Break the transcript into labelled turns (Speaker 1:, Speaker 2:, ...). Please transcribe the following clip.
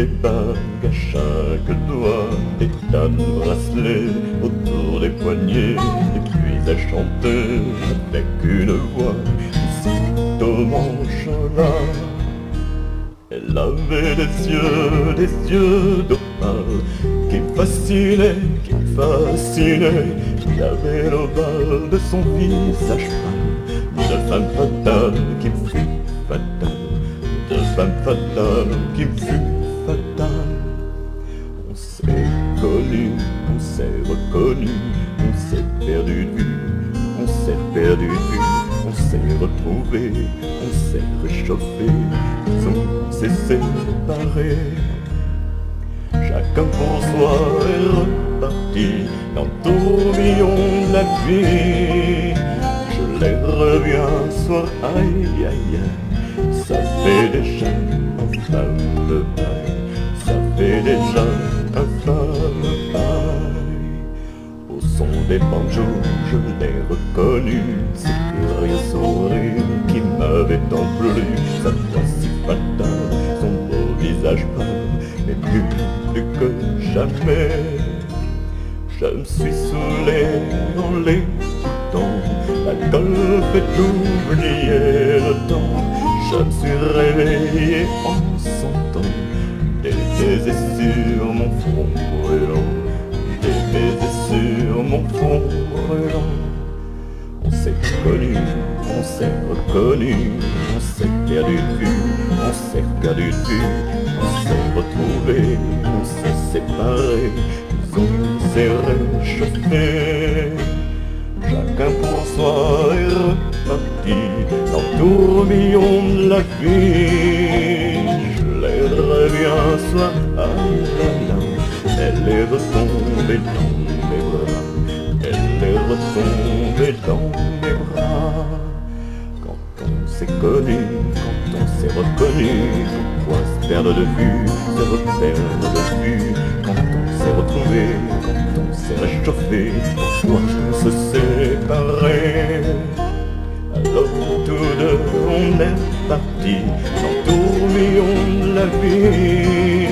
Speaker 1: des bagues à chaque doigt, des tas de bracelets autour des poignets, et puis elle chantait avec une voix si manchola. Elle avait des yeux d'opale qui fascinaient, il y avait l'ovale de son visage pâle, de femme fatale qui me fut fatale, de femme fatale qui me fut fatale. On s'est connu, on s'est reconnu, on s'est perdu de vue, on s'est perdu de vue, on s'est retrouvé, on s'est réchauffé, on s'est séparé. Chacun pour soi est reparti dans le tourbillon de la vie. Je les reviens soir, aïe aïe aïe, ça fait déjà un femme paille, ça fait déjà un femme paille. Au son des banjos, je l'ai reconnu, ce curieux sourire qui m'avait tant plu, sa voix si fatale, son beau visage pâle, mais plus que jamais. Je me suis saoulé en l'écoutant, l'alcool fait oublier le temps. Je me suis réveillé en sentant des baisers sur mon front brûlant, des baisers sur mon front brûlant. On s'est connu, on s'est reconnu, on s'est perdu de vue, on s'est perdu de vue, on s'est retrouvé, on s'est séparé, on s'est réchauffé. Chacun pour soi est reparti dans le tourbillon de la vie. Je les reviens soir, aïe aïe aïe, elle est retombée dans mes bras, elle est retombée dans mes bras. Quand on s'est connu, quand on s'est reconnu, pourquoi se perdre de vue, se reperdre de vue? Quand on s'est retrouvé, quand on s'est réchauffé, pourquoi se séparer? Alors tous deux on est partis dans le tourbillon de la vie.